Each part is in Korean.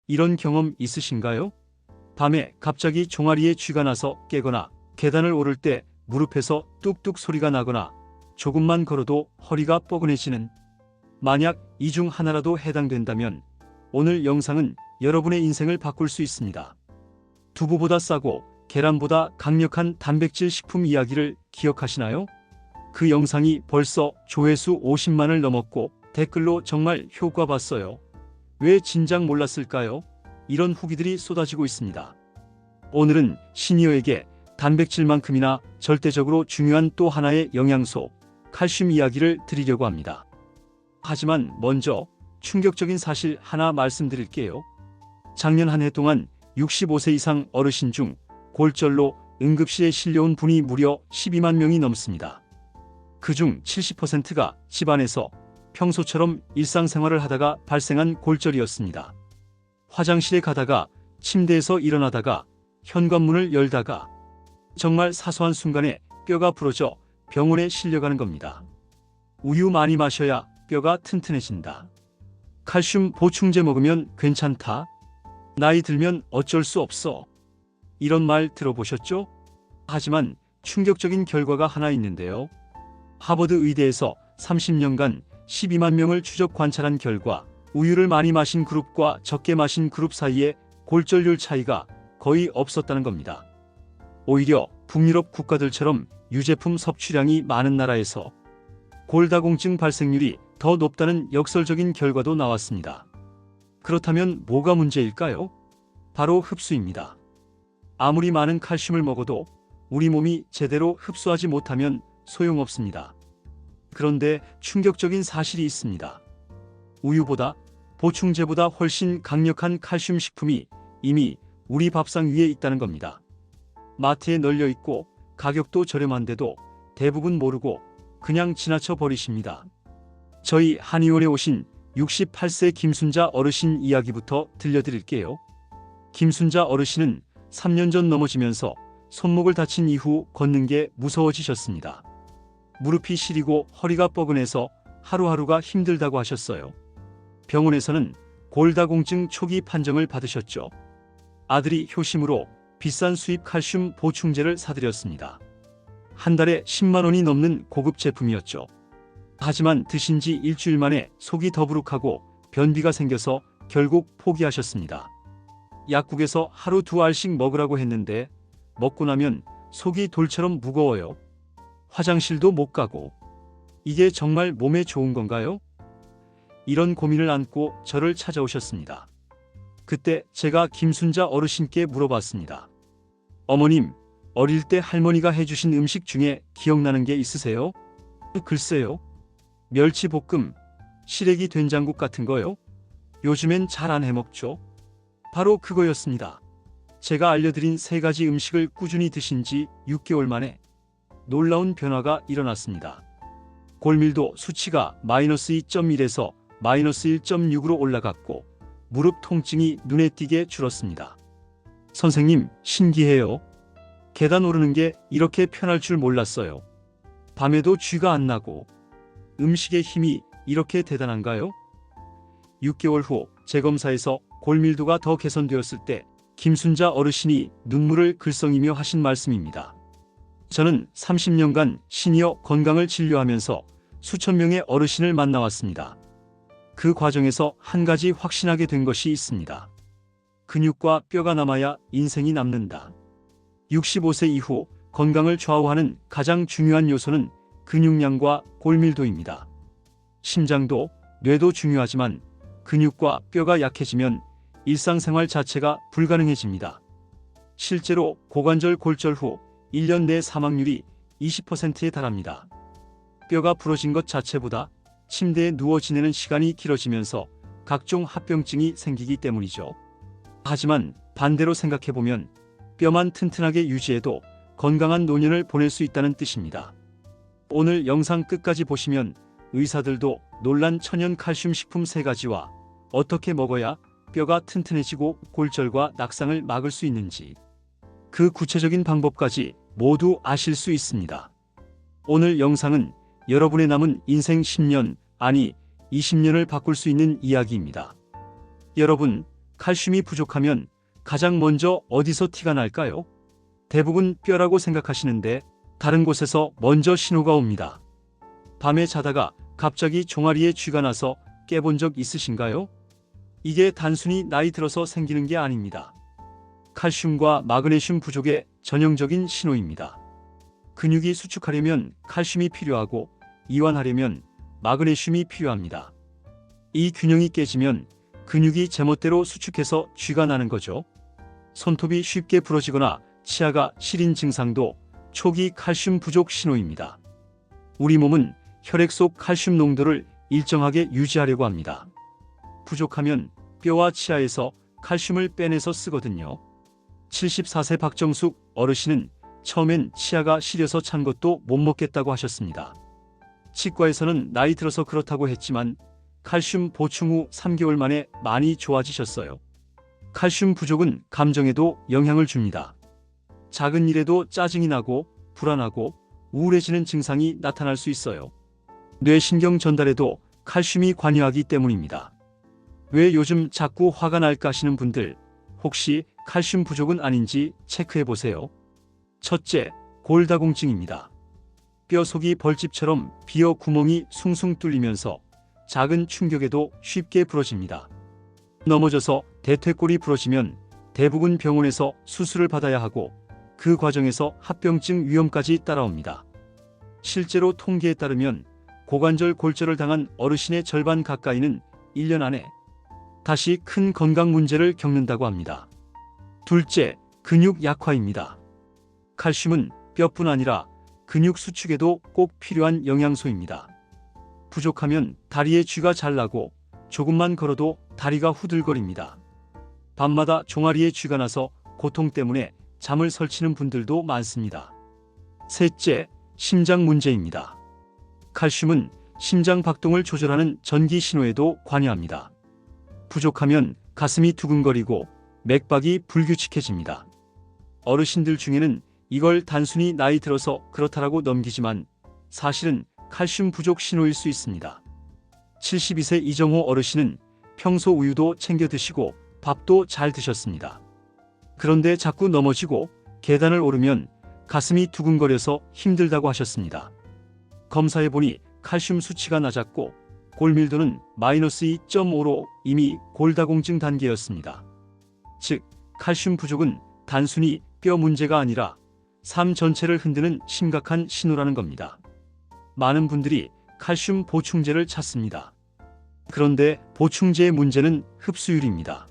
이런 경험 있으신가요? 밤에 갑자기 종아리에 쥐가 나서 깨거나 계단을 오를 때 무릎에서 뚝뚝 소리가 나거나 조금만 걸어도 허리가 뻐근해지는, 만약 이 중 하나라도 해당된다면 오늘 영상은 여러분의 인생을 바꿀 수 있습니다. 두부보다 싸고 계란보다 강력한 단백질 식품 이야기를 기억하시나요? 그 영상이 벌써 조회수 50만을 넘었고 댓글로 정말 효과 봤어요. 왜 진작 몰랐을까요? 이런 후기들이 쏟아지고 있습니다. 오늘은 시니어에게 단백질만큼이나 절대적으로 중요한 또 하나의 영양소, 칼슘 이야기를 드리려고 합니다. 하지만 먼저 충격적인 사실 하나 말씀드릴게요. 작년 한 해 동안 65세 이상 어르신 중 골절로 응급실에 실려온 분이 무려 12만 명이 넘습니다. 그중 70%가 집안에서 평소처럼 일상생활을 하다가 발생한 골절이었습니다. 화장실에 가다가, 침대에서 일어나다가, 현관문을 열다가, 정말 사소한 순간에 뼈가 부러져 병원에 실려가는 겁니다. 우유 많이 마셔야 뼈가 튼튼해진다. 칼슘 보충제 먹으면 괜찮다. 나이 들면 어쩔 수 없어. 이런 말 들어보셨죠? 하지만 충격적인 결과가 하나 있는데요. 하버드 의대에서 30년간 12만 명을 추적 관찰한 결과 우유를 많이 마신 그룹과 적게 마신 그룹 사이에 골절률 차이가 거의 없었다는 겁니다. 오히려 북유럽 국가들처럼 유제품 섭취량이 많은 나라에서 골다공증 발생률이 더 높다는 역설적인 결과도 나왔습니다. 그렇다면 뭐가 문제일까요? 바로 흡수입니다. 아무리 많은 칼슘을 먹어도 우리 몸이 제대로 흡수하지 못하면 소용없습니다. 그런데 충격적인 사실이 있습니다. 우유보다, 보충제보다 훨씬 강력한 칼슘 식품이 이미 우리 밥상 위에 있다는 겁니다. 마트에 널려 있고 가격도 저렴한데도 대부분 모르고 그냥 지나쳐 버리십니다. 저희 한의원에 오신 68세 김순자 어르신 이야기부터 들려드릴게요. 김순자 어르신은 3년 전 넘어지면서 손목을 다친 이후 걷는 게 무서워지셨습니다. 무릎이 시리고 허리가 뻐근해서 하루하루가 힘들다고 하셨어요. 병원에서는 골다공증 초기 판정을 받으셨죠. 아들이 효심으로 비싼 수입 칼슘 보충제를 사드렸습니다. 한 달에 10만 원이 넘는 고급 제품이었죠. 하지만 드신 지 일주일 만에 속이 더부룩하고 변비가 생겨서 결국 포기하셨습니다. 약국에서 하루 2알씩 먹으라고 했는데 먹고 나면 속이 돌처럼 무거워요. 화장실도 못 가고. 이게 정말 몸에 좋은 건가요? 이런 고민을 안고 저를 찾아오셨습니다. 그때 제가 김순자 어르신께 물어봤습니다. 어머님, 어릴 때 할머니가 해주신 음식 중에 기억나는 게 있으세요? 글쎄요. 멸치볶음, 시래기 된장국 같은 거요? 요즘엔 잘 안 해먹죠. 바로 그거였습니다. 제가 알려드린 3가지 음식을 꾸준히 드신 지 6개월 만에 놀라운 변화가 일어났습니다. 골밀도 수치가 -2.1에서 -1.6으로 올라갔고 무릎 통증이 눈에 띄게 줄었습니다. 선생님, 신기해요. 계단 오르는 게 이렇게 편할 줄 몰랐어요. 밤에도 쥐가 안 나고. 음식의 힘이 이렇게 대단한가요? 6개월 후 재검사에서 골밀도가 더 개선되었을 때 김순자 어르신이 눈물을 글썽이며 하신 말씀입니다. 저는 30년간 시니어 건강을 진료하면서 수천 명의 어르신을 만나왔습니다. 그 과정에서 한 가지 확신하게 된 것이 있습니다. 근육과 뼈가 남아야 인생이 남는다. 65세 이후 건강을 좌우하는 가장 중요한 요소는 근육량과 골밀도입니다. 심장도 뇌도 중요하지만 근육과 뼈가 약해지면 일상생활 자체가 불가능해집니다. 실제로 고관절 골절 후 1년 내 사망률이 20%에 달합니다. 뼈가 부러진 것 자체보다 침대에 누워 지내는 시간이 길어지면서 각종 합병증이 생기기 때문이죠. 하지만 반대로 생각해보면 뼈만 튼튼하게 유지해도 건강한 노년을 보낼 수 있다는 뜻입니다. 오늘 영상 끝까지 보시면 의사들도 놀란 천연 칼슘 식품 3가지와 어떻게 먹어야 뼈가 튼튼해지고 골절과 낙상을 막을 수 있는지, 그 구체적인 방법까지 모두 아실 수 있습니다. 오늘 영상은 여러분의 남은 인생 10년, 아니 20년을 바꿀 수 있는 이야기입니다. 여러분, 칼슘이 부족하면 가장 먼저 어디서 티가 날까요? 대부분 뼈라고 생각하시는데 다른 곳에서 먼저 신호가 옵니다. 밤에 자다가 갑자기 종아리에 쥐가 나서 깨본 적 있으신가요? 이게 단순히 나이 들어서 생기는 게 아닙니다. 칼슘과 마그네슘 부족의 전형적인 신호입니다. 근육이 수축하려면 칼슘이 필요하고 이완하려면 마그네슘이 필요합니다. 이 균형이 깨지면 근육이 제멋대로 수축해서 쥐가 나는 거죠. 손톱이 쉽게 부러지거나 치아가 시린 증상도 초기 칼슘 부족 신호입니다. 우리 몸은 혈액 속 칼슘 농도를 일정하게 유지하려고 합니다. 부족하면 뼈와 치아에서 칼슘을 빼내서 쓰거든요. 74세 박정숙 어르신은 처음엔 치아가 시려서 찬 것도 못 먹겠다고 하셨습니다. 치과에서는 나이 들어서 그렇다고 했지만 칼슘 보충 후 3개월 만에 많이 좋아지셨어요. 칼슘 부족은 감정에도 영향을 줍니다. 작은 일에도 짜증이 나고 불안하고 우울해지는 증상이 나타날 수 있어요. 뇌신경 전달에도 칼슘이 관여하기 때문입니다. 왜 요즘 자꾸 화가 날까 하시는 분들, 혹시 칼슘 부족은 아닌지 체크해 보세요. 첫째, 골다공증입니다. 뼈 속이 벌집처럼 비어 구멍이 숭숭 뚫리면서 작은 충격에도 쉽게 부러집니다. 넘어져서 대퇴골이 부러지면 대부분 병원에서 수술을 받아야 하고 그 과정에서 합병증 위험까지 따라옵니다. 실제로 통계에 따르면 고관절 골절을 당한 어르신의 절반 가까이는 1년 안에 다시 큰 건강 문제를 겪는다고 합니다. 둘째, 근육 약화입니다. 칼슘은 뼈뿐 아니라 근육 수축에도 꼭 필요한 영양소입니다. 부족하면 다리에 쥐가 잘 나고 조금만 걸어도 다리가 후들거립니다. 밤마다 종아리에 쥐가 나서 고통 때문에 잠을 설치는 분들도 많습니다. 셋째, 심장 문제입니다. 칼슘은 심장 박동을 조절하는 전기 신호에도 관여합니다. 부족하면 가슴이 두근거리고 맥박이 불규칙해집니다. 어르신들 중에는 이걸 단순히 나이 들어서 그렇다라고 넘기지만 사실은 칼슘 부족 신호일 수 있습니다. 72세 이정호 어르신은 평소 우유도 챙겨 드시고 밥도 잘 드셨습니다. 그런데 자꾸 넘어지고 계단을 오르면 가슴이 두근거려서 힘들다고 하셨습니다. 검사해보니 칼슘 수치가 낮았고 골밀도는 마이너스 2.5로 이미 골다공증 단계였습니다. 즉, 칼슘 부족은 단순히 뼈 문제가 아니라 삶 전체를 흔드는 심각한 신호라는 겁니다. 많은 분들이 칼슘 보충제를 찾습니다. 그런데 보충제의 문제는 흡수율입니다.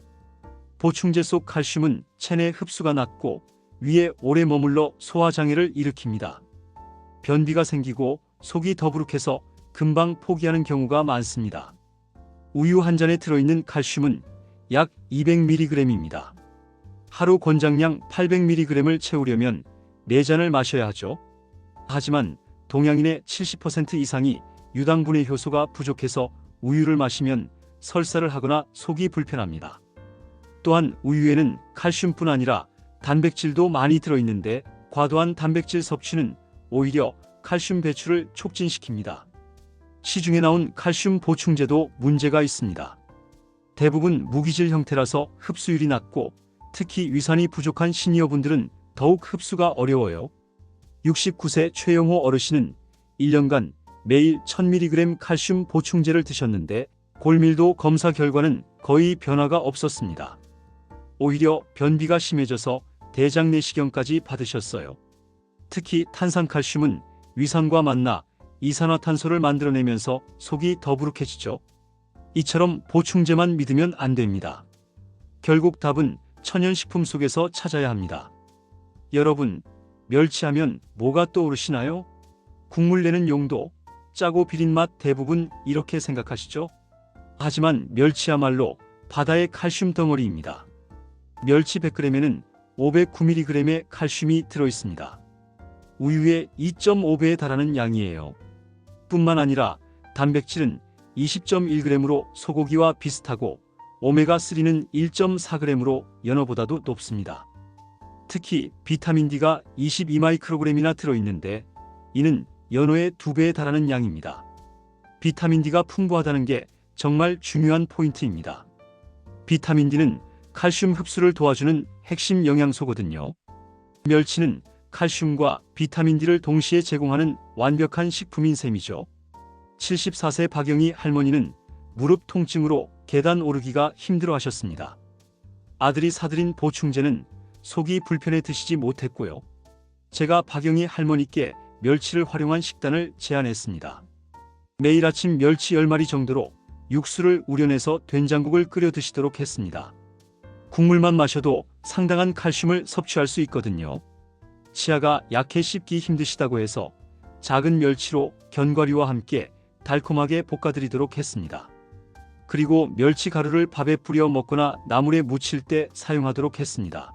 보충제 속 칼슘은 체내 흡수가 낮고 위에 오래 머물러 소화장애를 일으킵니다. 변비가 생기고 속이 더부룩해서 금방 포기하는 경우가 많습니다. 우유 한 잔에 들어있는 칼슘은 약 200mg입니다. 하루 권장량 800mg을 채우려면 4잔을 마셔야 하죠. 하지만 동양인의 70% 이상이 유당분해 효소가 부족해서 우유를 마시면 설사를 하거나 속이 불편합니다. 또한 우유에는 칼슘뿐 아니라 단백질도 많이 들어있는데 과도한 단백질 섭취는 오히려 칼슘 배출을 촉진시킵니다. 시중에 나온 칼슘 보충제도 문제가 있습니다. 대부분 무기질 형태라서 흡수율이 낮고 특히 위산이 부족한 시니어분들은 더욱 흡수가 어려워요. 69세 최영호 어르신은 1년간 매일 1000mg 칼슘 보충제를 드셨는데 골밀도 검사 결과는 거의 변화가 없었습니다. 오히려 변비가 심해져서 대장 내시경까지 받으셨어요. 특히 탄산칼슘은 위산과 만나 이산화탄소를 만들어내면서 속이 더부룩해지죠. 이처럼 보충제만 믿으면 안 됩니다. 결국 답은 천연식품 속에서 찾아야 합니다. 여러분, 멸치하면 뭐가 떠오르시나요? 국물 내는 용도, 짜고 비린 맛 대부분 이렇게 생각하시죠? 하지만 멸치야말로 바다의 칼슘 덩어리입니다. 멸치 100g에는 509mg의 칼슘이 들어있습니다. 우유의 2.5배에 달하는 양이에요. 뿐만 아니라 단백질은 20.1g으로 소고기와 비슷하고 오메가3는 1.4g으로 연어보다도 높습니다. 특히 비타민 D가 22마이크로그램이나 들어있는데 이는 연어의 2배에 달하는 양입니다. 비타민 D가 풍부하다는 게 정말 중요한 포인트입니다. 비타민 D는 칼슘 흡수를 도와주는 핵심 영양소거든요. 멸치는 칼슘과 비타민 D를 동시에 제공하는 완벽한 식품인 셈이죠. 74세 박영희 할머니는 무릎 통증으로 계단 오르기가 힘들어 하셨습니다. 아들이 사들인 보충제는 속이 불편해 드시지 못했고요. 제가 박영희 할머니께 멸치를 활용한 식단을 제안했습니다. 매일 아침 멸치 10마리 정도로 육수를 우려내서 된장국을 끓여 드시도록 했습니다. 국물만 마셔도 상당한 칼슘을 섭취할 수 있거든요. 치아가 약해 씹기 힘드시다고 해서 작은 멸치로 견과류와 함께 달콤하게 볶아드리도록 했습니다. 그리고 멸치 가루를 밥에 뿌려 먹거나 나물에 무칠 때 사용하도록 했습니다.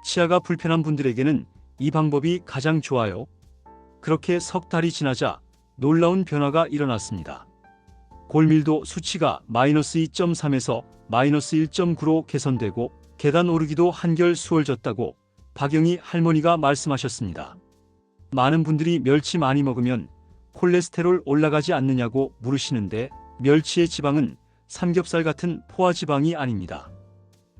치아가 불편한 분들에게는 이 방법이 가장 좋아요. 그렇게 석 달이 지나자 놀라운 변화가 일어났습니다. 골밀도 수치가 마이너스 2.3에서 마이너스 1.9로 개선되고 계단 오르기도 한결 수월졌다고 박영희 할머니가 말씀하셨습니다. 많은 분들이 멸치 많이 먹으면 콜레스테롤 올라가지 않느냐고 물으시는데 멸치의 지방은 삼겹살 같은 포화지방이 아닙니다.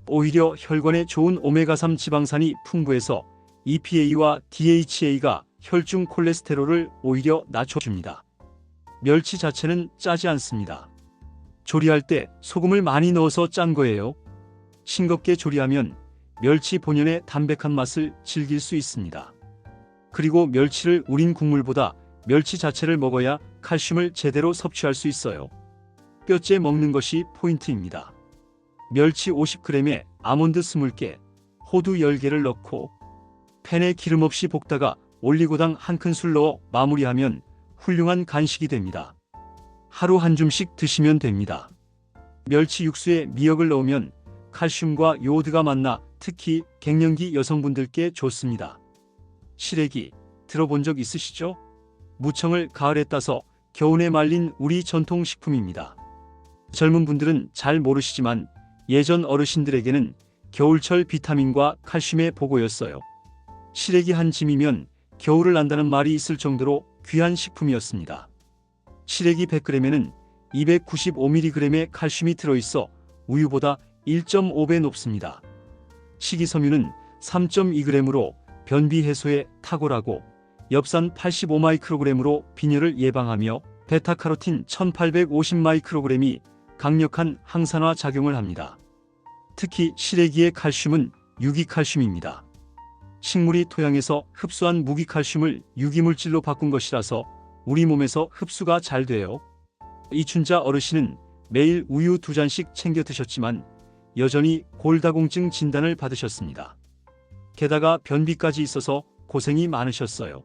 오히려 혈관에 좋은 오메가3 지방산이 풍부해서 EPA와 DHA가 혈중 콜레스테롤을 오히려 낮춰줍니다. 멸치 자체는 짜지 않습니다. 조리할 때 소금을 많이 넣어서 짠 거예요. 싱겁게 조리하면 멸치 본연의 담백한 맛을 즐길 수 있습니다. 그리고 멸치를 우린 국물보다 멸치 자체를 먹어야 칼슘을 제대로 섭취할 수 있어요. 뼈째 먹는 것이 포인트입니다. 멸치 50g에 아몬드 20개, 호두 10개를 넣고 팬에 기름 없이 볶다가 올리고당 1큰술 넣어 마무리하면 훌륭한 간식이 됩니다. 하루 한 줌씩 드시면 됩니다. 멸치 육수에 미역을 넣으면 칼슘과 요오드가 만나 특히 갱년기 여성분들께 좋습니다. 시래기 들어본 적 있으시죠? 무청을 가을에 따서 겨울에 말린 우리 전통 식품입니다. 젊은 분들은 잘 모르시지만 예전 어르신들에게는 겨울철 비타민과 칼슘의 보고였어요. 시래기 한 짐이면 겨울을 난다는 말이 있을 정도로 귀한 식품이었습니다. 시래기 100g에는 295mg의 칼슘이 들어있어 우유보다 1.5배 높습니다. 식이섬유는 3.2g으로 변비 해소에 탁월하고 엽산 85마이크로그램으로 빈혈을 예방하며 베타카로틴 1850마이크로그램이 강력한 항산화 작용을 합니다. 특히 시래기의 칼슘은 유기칼슘입니다. 식물이 토양에서 흡수한 무기칼슘을 유기물질로 바꾼 것이라서 우리 몸에서 흡수가 잘 돼요. 이춘자 어르신은 매일 우유 2잔씩 챙겨 드셨지만 여전히 골다공증 진단을 받으셨습니다. 게다가 변비까지 있어서 고생이 많으셨어요.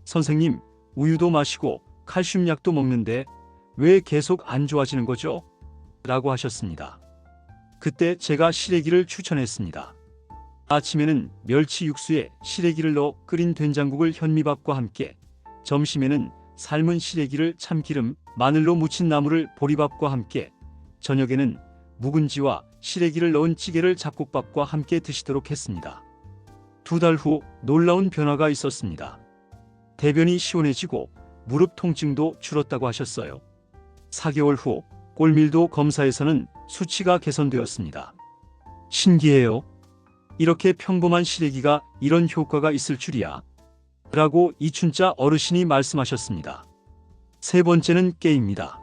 선생님, 우유도 마시고 칼슘 약도 먹는데 왜 계속 안 좋아지는 거죠? 라고 하셨습니다. 그때 제가 시래기를 추천했습니다. 아침에는 멸치 육수에 시래기를 넣어 끓인 된장국을 현미밥과 함께, 점심에는 삶은 시래기를 참기름, 마늘로 무친 나물을 보리밥과 함께, 저녁에는 묵은지와 시래기를 넣은 찌개를 잡곡밥과 함께 드시도록 했습니다. 2달 후 놀라운 변화가 있었습니다. 대변이 시원해지고 무릎 통증도 줄었다고 하셨어요. 4개월 후 골밀도 검사에서는 수치가 개선되었습니다. 신기해요. 이렇게 평범한 시래기가 이런 효과가 있을 줄이야. 라고 이춘자 어르신이 말씀하셨습니다. 세 번째는 깨입니다.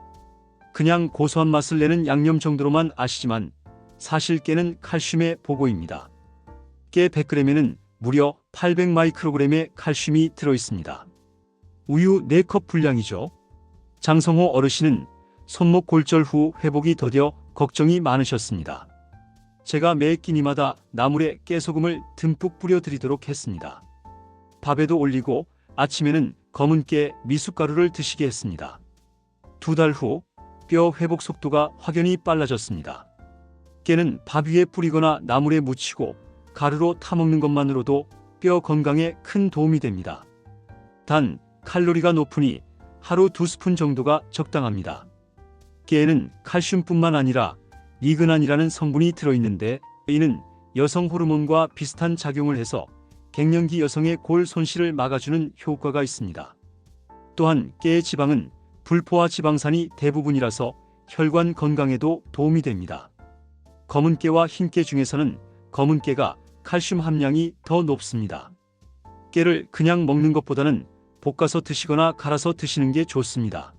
그냥 고소한 맛을 내는 양념 정도로만 아시지만 사실 깨는 칼슘의 보고입니다. 깨 100g에는 무려 800마이크로그램의 칼슘이 들어있습니다. 우유 4컵 분량이죠. 장성호 어르신은 손목 골절 후 회복이 더뎌 걱정이 많으셨습니다. 제가 매 끼니마다 나물에 깨소금을 듬뿍 뿌려드리도록 했습니다. 밥에도 올리고 아침에는 검은 깨 미숫가루를 드시게 했습니다. 2달 후 뼈 회복 속도가 확연히 빨라졌습니다. 깨는 밥 위에 뿌리거나 나물에 묻히고 가루로 타먹는 것만으로도 뼈 건강에 큰 도움이 됩니다. 단 칼로리가 높으니 하루 2스푼 정도가 적당합니다. 깨에는 칼슘뿐만 아니라 리그난이라는 성분이 들어있는데 이는 여성 호르몬과 비슷한 작용을 해서 갱년기 여성의 골 손실을 막아주는 효과가 있습니다. 또한 깨의 지방은 불포화 지방산이 대부분이라서 혈관 건강에도 도움이 됩니다. 검은 깨와 흰 깨 중에서는 검은 깨가 칼슘 함량이 더 높습니다. 깨를 그냥 먹는 것보다는 볶아서 드시거나 갈아서 드시는 게 좋습니다.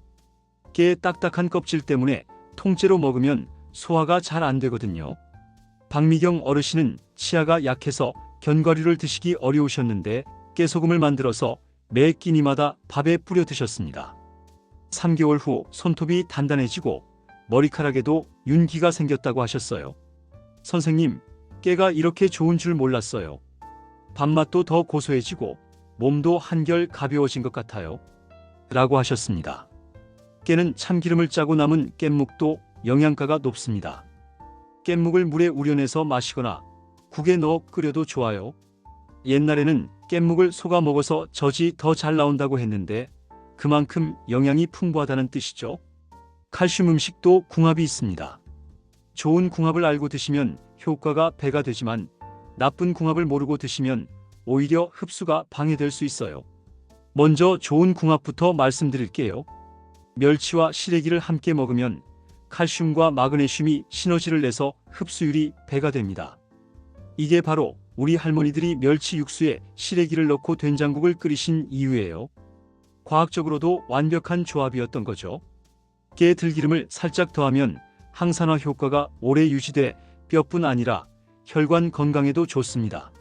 깨의 딱딱한 껍질 때문에 통째로 먹으면 소화가 잘 안 되거든요. 박미경 어르신은 치아가 약해서 견과류를 드시기 어려우셨는데 깨소금을 만들어서 매 끼니마다 밥에 뿌려 드셨습니다. 3개월 후 손톱이 단단해지고 머리카락에도 윤기가 생겼다고 하셨어요. 선생님, 깨가 이렇게 좋은 줄 몰랐어요. 밥맛도 더 고소해지고 몸도 한결 가벼워진 것 같아요. 라고 하셨습니다. 깨는 참기름을 짜고 남은 깻묵도 영양가가 높습니다. 깻묵을 물에 우려내서 마시거나 국에 넣어 끓여도 좋아요. 옛날에는 깻묵을 속아 먹어서 젖이 더 잘 나온다고 했는데 그만큼 영양이 풍부하다는 뜻이죠. 칼슘 음식도 궁합이 있습니다. 좋은 궁합을 알고 드시면 효과가 배가 되지만 나쁜 궁합을 모르고 드시면 오히려 흡수가 방해될 수 있어요. 먼저 좋은 궁합부터 말씀드릴게요. 멸치와 시래기를 함께 먹으면 칼슘과 마그네슘이 시너지를 내서 흡수율이 배가 됩니다. 이게 바로 우리 할머니들이 멸치 육수에 시래기를 넣고 된장국을 끓이신 이유예요. 과학적으로도 완벽한 조합이었던 거죠. 깨 들기름을 살짝 더하면 항산화 효과가 오래 유지돼 뼈뿐 아니라 혈관 건강에도 좋습니다.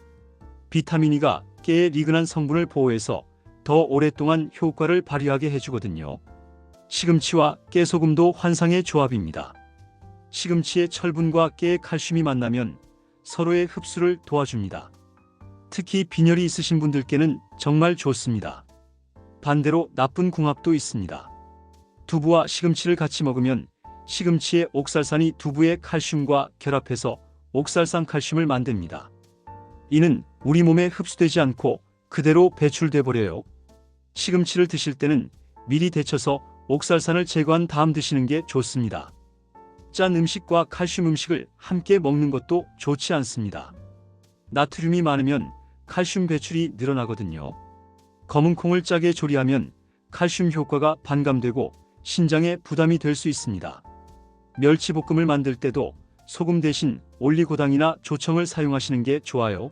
비타민 E가 깨의 리그난 성분을 보호해서 더 오랫동안 효과를 발휘하게 해주거든요. 시금치와 깨소금도 환상의 조합입니다. 시금치의 철분과 깨의 칼슘이 만나면 서로의 흡수를 도와줍니다. 특히 빈혈이 있으신 분들께는 정말 좋습니다. 반대로 나쁜 궁합도 있습니다. 두부와 시금치를 같이 먹으면 시금치의 옥살산이 두부의 칼슘과 결합해서 옥살산 칼슘을 만듭니다. 이는 우리 몸에 흡수되지 않고 그대로 배출돼 버려요. 시금치를 드실 때는 미리 데쳐서 옥살산을 제거한 다음 드시는 게 좋습니다. 짠 음식과 칼슘 음식을 함께 먹는 것도 좋지 않습니다. 나트륨이 많으면 칼슘 배출이 늘어나거든요. 검은 콩을 짜게 조리하면 칼슘 효과가 반감되고 신장에 부담이 될 수 있습니다. 멸치볶음을 만들 때도 소금 대신 올리고당이나 조청을 사용하시는 게 좋아요.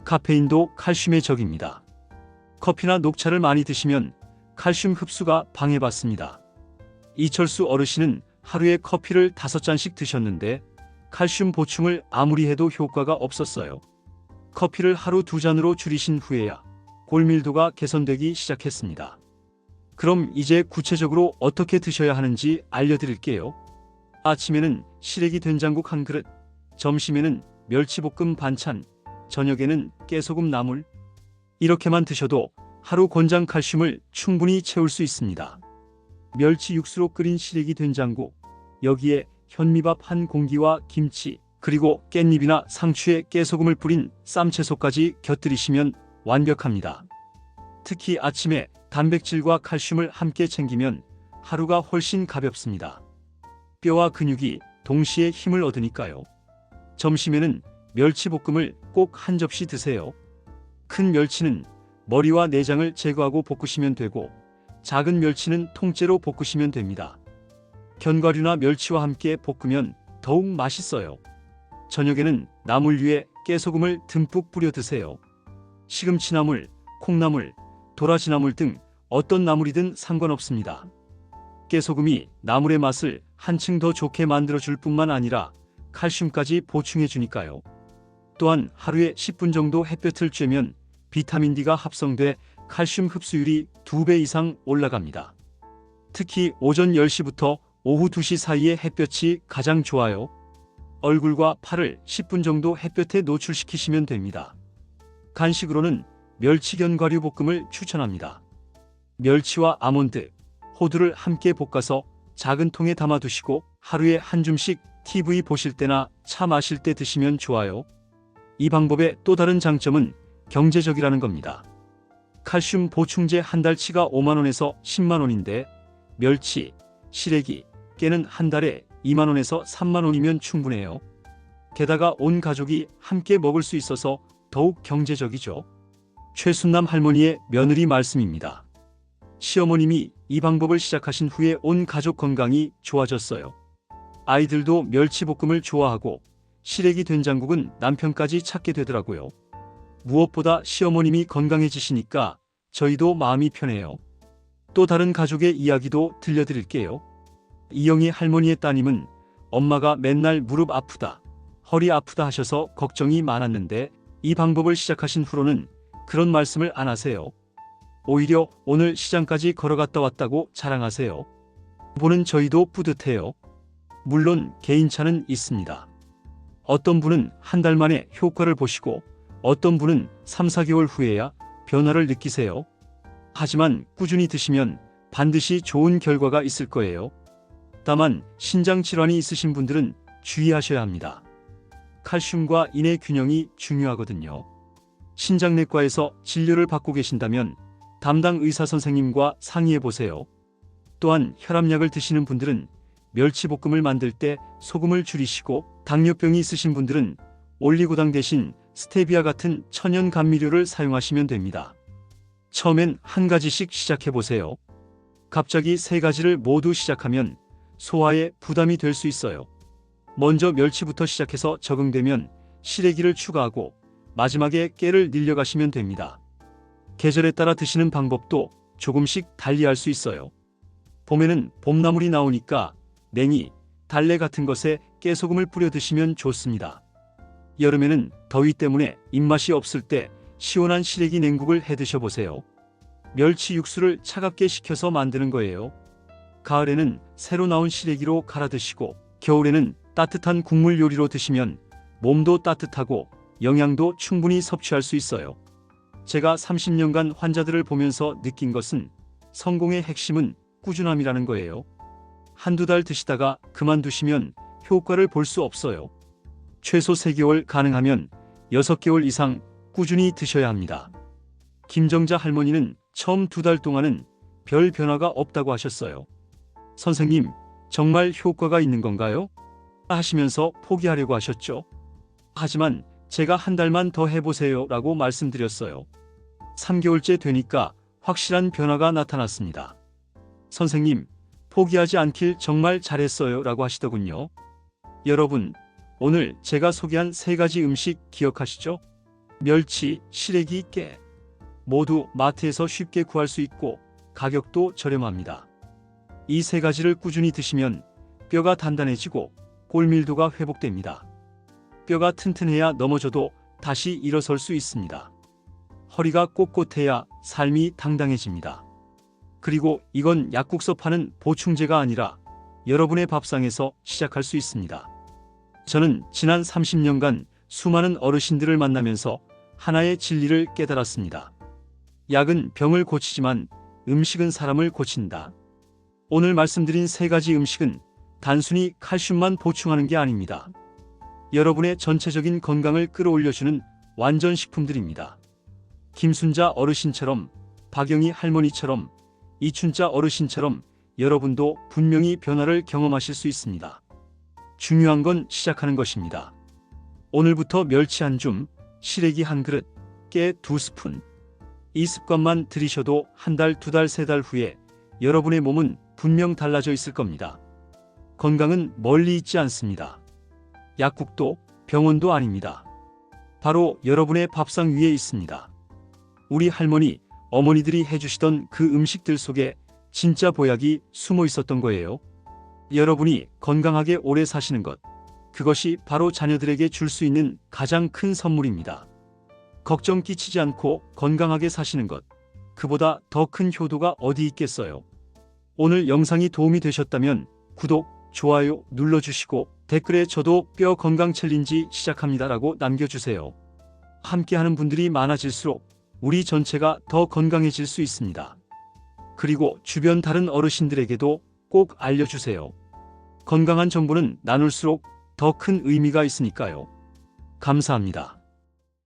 카페인도 칼슘의 적입니다. 커피나 녹차를 많이 드시면 칼슘 흡수가 방해받습니다. 이철수 어르신은 하루에 커피를 5잔씩 드셨는데 칼슘 보충을 아무리 해도 효과가 없었어요. 커피를 하루 2잔으로 줄이신 후에야 골밀도가 개선되기 시작했습니다. 그럼 이제 구체적으로 어떻게 드셔야 하는지 알려드릴게요. 아침에는 시래기 된장국 한 그릇, 점심에는 멸치볶음 반찬, 저녁에는 깨소금 나물. 이렇게만 드셔도 하루 권장 칼슘을 충분히 채울 수 있습니다. 멸치 육수로 끓인 시래기 된장국, 여기에 현미밥 한 공기와 김치, 그리고 깻잎이나 상추에 깨소금을 뿌린 쌈채소까지 곁들이시면 완벽합니다. 특히 아침에 단백질과 칼슘을 함께 챙기면 하루가 훨씬 가볍습니다. 뼈와 근육이 동시에 힘을 얻으니까요. 점심에는 멸치볶음을 꼭 한 접시 드세요. 큰 멸치는 머리와 내장을 제거하고 볶으시면 되고 작은 멸치는 통째로 볶으시면 됩니다. 견과류나 멸치와 함께 볶으면 더욱 맛있어요. 저녁에는 나물 위에 깨소금을 듬뿍 뿌려 드세요. 시금치나물, 콩나물, 도라지나물 등 어떤 나물이든 상관없습니다. 깨소금이 나물의 맛을 한층 더 좋게 만들어줄 뿐만 아니라 칼슘까지 보충해 주니까요. 또한 하루에 10분 정도 햇볕을 쬐면 비타민 D가 합성돼 칼슘 흡수율이 2배 이상 올라갑니다. 특히 오전 10시부터 오후 2시 사이에 햇볕이 가장 좋아요. 얼굴과 팔을 10분 정도 햇볕에 노출시키시면 됩니다. 간식으로는 멸치견과류 볶음을 추천합니다. 멸치와 아몬드, 호두를 함께 볶아서 작은 통에 담아 두시고 하루에 한 줌씩 TV 보실 때나 차 마실 때 드시면 좋아요. 이 방법의 또 다른 장점은 경제적이라는 겁니다. 칼슘 보충제 한 달치가 5만 원에서 10만 원인데 멸치, 시래기, 깨는 한 달에 2만 원에서 3만 원이면 충분해요. 게다가 온 가족이 함께 먹을 수 있어서 더욱 경제적이죠. 최순남 할머니의 며느리 말씀입니다. 시어머님이 이 방법을 시작하신 후에 온 가족 건강이 좋아졌어요. 아이들도 멸치볶음을 좋아하고 시래기 된장국은 남편까지 찾게 되더라고요. 무엇보다 시어머님이 건강해지시니까 저희도 마음이 편해요. 또 다른 가족의 이야기도 들려드릴게요. 이영희 할머니의 따님은 엄마가 맨날 무릎 아프다, 허리 아프다 하셔서 걱정이 많았는데 이 방법을 시작하신 후로는 그런 말씀을 안 하세요. 오히려 오늘 시장까지 걸어갔다 왔다고 자랑하세요. 보는 저희도 뿌듯해요. 물론 개인차는 있습니다. 어떤 분은 한 달 만에 효과를 보시고 어떤 분은 3, 4개월 후에야 변화를 느끼세요. 하지만 꾸준히 드시면 반드시 좋은 결과가 있을 거예요. 다만 신장 질환이 있으신 분들은 주의하셔야 합니다. 칼슘과 인의 균형이 중요하거든요. 신장내과에서 진료를 받고 계신다면 담당 의사 선생님과 상의해 보세요. 또한 혈압약을 드시는 분들은 멸치볶음을 만들 때 소금을 줄이시고 당뇨병이 있으신 분들은 올리고당 대신 스테비아 같은 천연 감미료를 사용하시면 됩니다. 처음엔 한 가지씩 시작해 보세요. 갑자기 3가지를 모두 시작하면 소화에 부담이 될 수 있어요. 먼저 멸치부터 시작해서 적응되면 시래기를 추가하고 마지막에 깨를 늘려가시면 됩니다. 계절에 따라 드시는 방법도 조금씩 달리할 수 있어요. 봄에는 봄나물이 나오니까 냉이, 달래 같은 것에 깨소금을 뿌려 드시면 좋습니다. 여름에는 더위 때문에 입맛이 없을 때 시원한 시래기 냉국을 해 드셔보세요. 멸치 육수를 차갑게 식혀서 만드는 거예요. 가을에는 새로 나온 시래기로 갈아 드시고 겨울에는 따뜻한 국물 요리로 드시면 몸도 따뜻하고 영양도 충분히 섭취할 수 있어요. 제가 30년간 환자들을 보면서 느낀 것은 성공의 핵심은 꾸준함이라는 거예요. 한두 달 드시다가 그만두시면 효과를 볼 수 없어요. 최소 3개월, 가능하면 6개월 이상 꾸준히 드셔야 합니다. 김정자 할머니는 처음 2달 동안은 별 변화가 없다고 하셨어요. 선생님, 정말 효과가 있는 건가요? 하시면서 포기하려고 하셨죠. 하지만 제가 한 달만 더 해보세요 라고 말씀드렸어요. 3개월째 되니까 확실한 변화가 나타났습니다. 선생님, 포기하지 않길 정말 잘했어요 라고 하시더군요. 여러분, 오늘 제가 소개한 3가지 음식 기억하시죠? 멸치, 시래기, 깨. 모두 마트에서 쉽게 구할 수 있고 가격도 저렴합니다. 이 3가지를 꾸준히 드시면 뼈가 단단해지고 골밀도가 회복됩니다. 뼈가 튼튼해야 넘어져도 다시 일어설 수 있습니다. 허리가 꼿꼿해야 삶이 당당해집니다. 그리고 이건 약국서 파는 보충제가 아니라 여러분의 밥상에서 시작할 수 있습니다. 저는 지난 30년간 수많은 어르신들을 만나면서 하나의 진리를 깨달았습니다. 약은 병을 고치지만 음식은 사람을 고친다. 오늘 말씀드린 3가지 음식은 단순히 칼슘만 보충하는 게 아닙니다. 여러분의 전체적인 건강을 끌어올려주는 완전 식품들입니다. 김순자 어르신처럼, 박영희 할머니처럼, 이춘자 어르신처럼 여러분도 분명히 변화를 경험하실 수 있습니다. 중요한 건 시작하는 것입니다. 오늘부터 멸치 한 줌, 시래기 한 그릇, 깨 2스푼. 이 습관만 들이셔도 한 달, 2달, 3달 후에 여러분의 몸은 분명 달라져 있을 겁니다. 건강은 멀리 있지 않습니다. 약국도 병원도 아닙니다. 바로 여러분의 밥상 위에 있습니다. 우리 할머니, 어머니들이 해주시던 그 음식들 속에 진짜 보약이 숨어 있었던 거예요. 여러분이 건강하게 오래 사시는 것, 그것이 바로 자녀들에게 줄 수 있는 가장 큰 선물입니다. 걱정 끼치지 않고 건강하게 사시는 것, 그보다 더 큰 효도가 어디 있겠어요. 오늘 영상이 도움이 되셨다면 구독, 좋아요 눌러주시고 댓글에 저도 뼈 건강 챌린지 시작합니다라고 남겨주세요. 함께하는 분들이 많아질수록 우리 전체가 더 건강해질 수 있습니다. 그리고 주변 다른 어르신들에게도 꼭 알려주세요. 건강한 정보는 나눌수록 더 큰 의미가 있으니까요. 감사합니다.